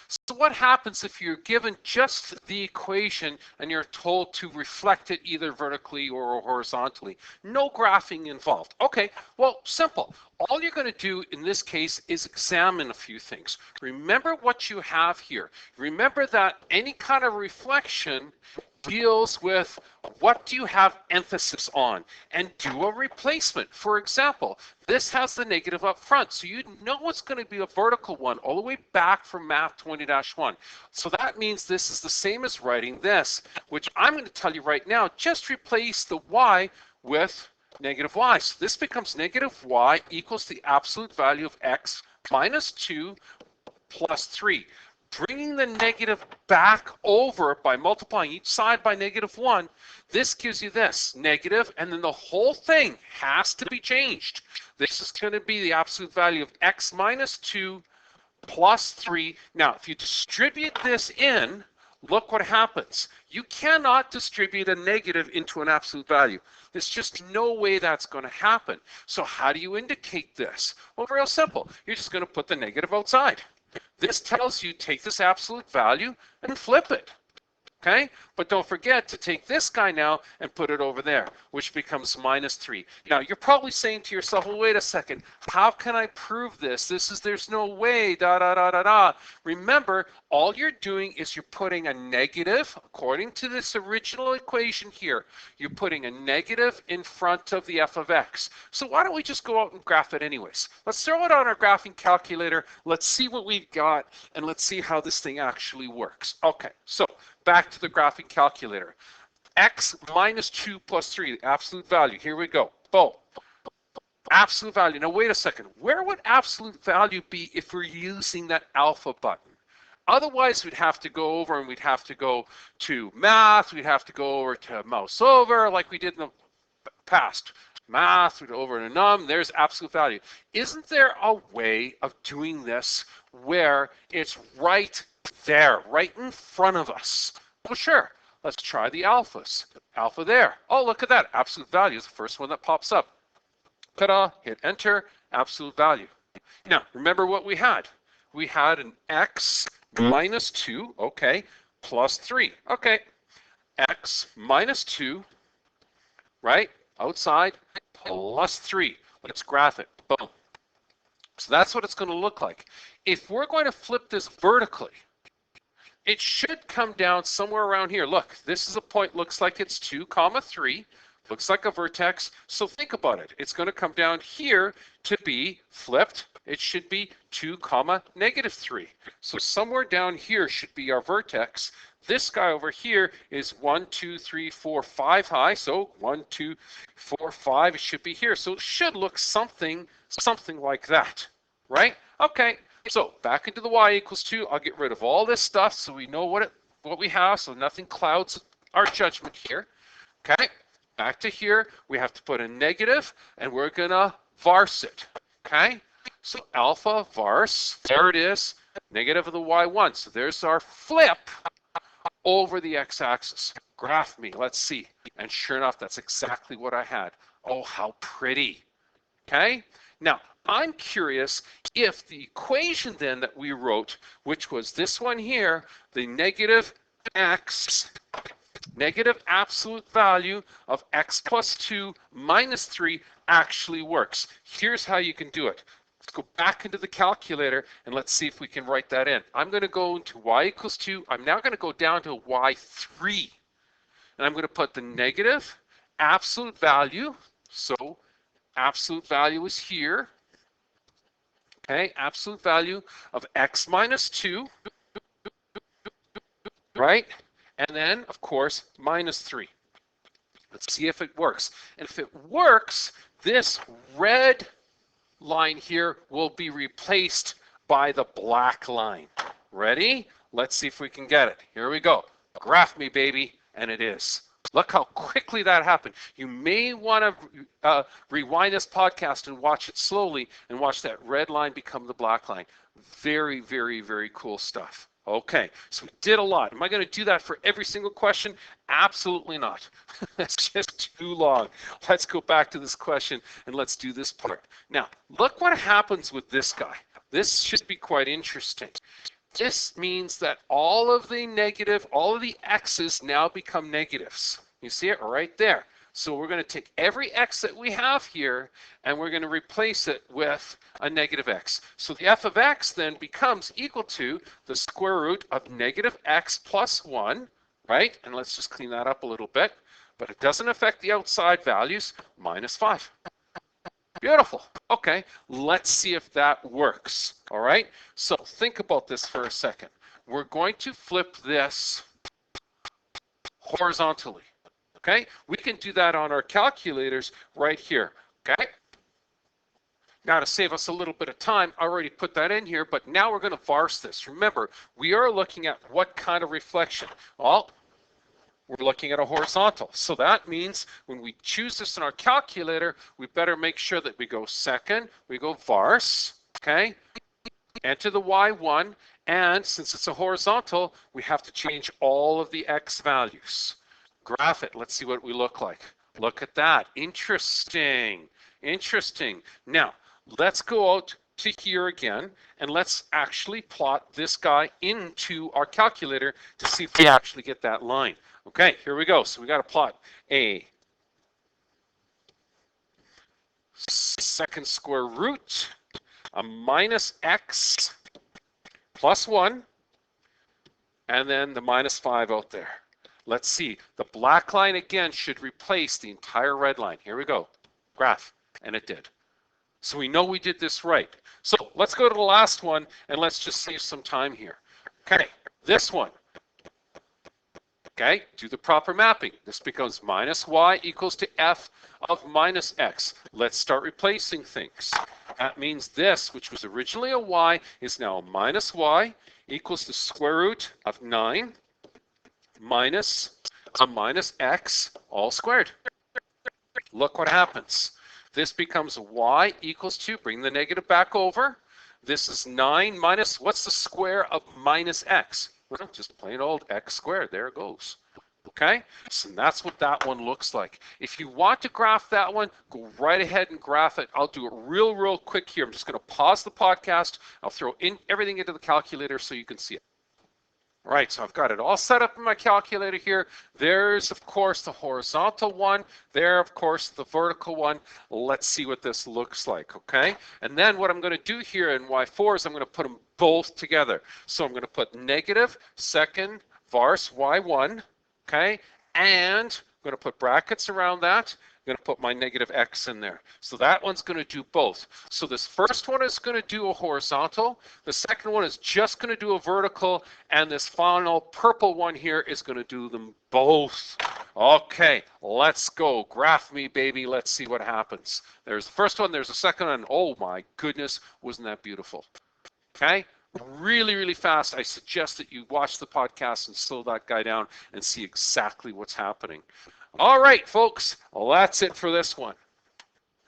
So what happens if you're given just the equation and you're told to reflect it either vertically or horizontally? No graphing involved. Okay, well, simple. All you're going to do in this case is examine a few things. Remember what you have here. Remember that any kind of reflection deals with what do you have emphasis on, and do a replacement. For example, this has the negative up front, so you know it's going to be a vertical one all the way back from Math 20-1. So that means this is the same as writing this, which I'm going to tell you right now, just replace the y with negative y. So this becomes negative y equals the absolute value of x minus 2 plus 3. Bringing the negative back over by multiplying each side by -1, this gives you this, negative, and then the whole thing has to be changed. This is going to be the absolute value of x minus 2 plus 3. Now, if you distribute this in, look what happens. You cannot distribute a negative into an absolute value. There's just no way that's going to happen. So how do you indicate this? Well, real simple. You're just going to put the negative outside. This tells you take this absolute value and flip it. Okay, but don't forget to take this guy now and put it over there, which becomes -3. Now you're probably saying to yourself, well, wait a second, how can I prove this? There's no way, Remember, all you're doing is you're putting a negative, according to this original equation here, you're putting a negative in front of the f of x. So why don't we just go out and graph it anyways? Let's throw it on our graphing calculator. Let's see what we've got, and let's see how this thing actually works. Okay, so back to the graphing calculator. X minus 2 plus 3, the absolute value. Here we go. Boom. Absolute value. Now, wait a second. Where would absolute value be if we're using that alpha button? Otherwise, we'd have to go over and we'd have to go to math. We'd have to go over to mouse over like we did in the past. Math, we'd over to num. There's absolute value. Isn't there a way of doing this where it's right there, right in front of us? Well, sure. Let's try the alphas. Alpha there. Oh, look at that. Absolute value is the first one that pops up. Ta-da, hit enter, absolute value. Now, remember what we had. We had an x minus 2, okay, plus 3. Okay, x minus 2, right, outside, plus 3. Let's graph it. Boom. So that's what it's going to look like. If we're going to flip this vertically, it should come down somewhere around here. Look, this is a point, looks like it's 2, 3. Looks like a vertex. So think about it. It's going to come down here to be flipped. It should be 2, -3. So somewhere down here should be our vertex. This guy over here is 1, 2, 3, 4, 5 high. So 1, 2, 4, 5. It should be here. So it should look something like that, right? Okay. So back into the y equals 2. I'll get rid of all this stuff so we know what we have, so nothing clouds our judgment here. Okay. Back to here, we have to put a negative, and we're going to varse it, okay? So alpha varse, there it is, negative of the y1. So there's our flip over the x-axis. Graph me, let's see. And sure enough, that's exactly what I had. Oh, how pretty, okay? Now, I'm curious if the equation then that we wrote, which was this one here, the negative x, negative absolute value of x plus 2 minus 3 actually works. Here's how you can do it. Let's go back into the calculator and let's see if we can write that in. I'm going to go into y equals 2. I'm now going to go down to y3. And I'm going to put the negative absolute value. So absolute value is here. Okay, absolute value of x minus 2. Right? And then, of course, -3. Let's see if it works. And if it works, this red line here will be replaced by the black line. Ready? Let's see if we can get it. Here we go. Graph me, baby. And it is. Look how quickly that happened. You may want to rewind this podcast and watch it slowly and watch that red line become the black line. Very, very, very cool stuff. Okay, so we did a lot. Am I going to do that for every single question? Absolutely not. That's just too long. Let's go back to this question and let's do this part. Now, look what happens with this guy. This should be quite interesting. This means that all of the x's now become negatives. You see it right there. So we're going to take every x that we have here and we're going to replace it with a negative x. So the f of x then becomes equal to the square root of negative x plus 1, right? And let's just clean that up a little bit. But it doesn't affect the outside values, minus 5. Beautiful. Okay, let's see if that works. All right, so think about this for a second. We're going to flip this horizontally. Okay, we can do that on our calculators right here. Okay, now to save us a little bit of time, I already put that in here, but now we're going to varse this. Remember, we are looking at what kind of reflection? Well, we're looking at a horizontal. So that means when we choose this in our calculator, we better make sure that we go second, we go varse, okay? Enter the y1, and since it's a horizontal, we have to change all of the x values. Graph it. Let's see what we look like. Look at that. Interesting. Interesting. Now, let's go out to here again, and let's actually plot this guy into our calculator to see if we actually get that line. Okay, here we go. So we got to plot a second square root, a minus x plus 1, and then the minus 5 out there. Let's see. The black line again should replace the entire red line. Here we go. Graph. And it did. So we know we did this right. So let's go to the last one and let's just save some time here. Okay, this one. Okay, do the proper mapping. This becomes minus y equals to f of minus x. Let's start replacing things. That means this, which was originally a y, is now a minus y equals the square root of 9 minus a minus x all squared. Look what happens. This becomes y equals 2. Bring the negative back over. This is 9 minus, what's the square of minus x? Well, just plain old x squared. There it goes. Okay, so that's what that one looks like. If you want to graph that one, go right ahead and graph it. I'll do it real quick here. I'm just going to pause the podcast. I'll throw in everything into the calculator so you can see it. All right, so I've got it all set up in my calculator here. There's, of course, the horizontal one. There, of course, the vertical one. Let's see what this looks like, okay? And then what I'm going to do here in Y4 is I'm going to put them both together. So I'm going to put negative second varse Y1, okay? And I'm going to put brackets around that. I'm going to put my negative x in there. So that one's going to do both. So this first one is going to do a horizontal. The second one is just going to do a vertical. And this final purple one here is going to do them both. Okay, let's go. Graph me, baby. Let's see what happens. There's the first one. There's the second one. Oh, my goodness. Wasn't that beautiful? Okay. Really fast. I suggest that you watch the podcast and slow that guy down and see exactly what's happening. All right, folks, well, that's it for this one.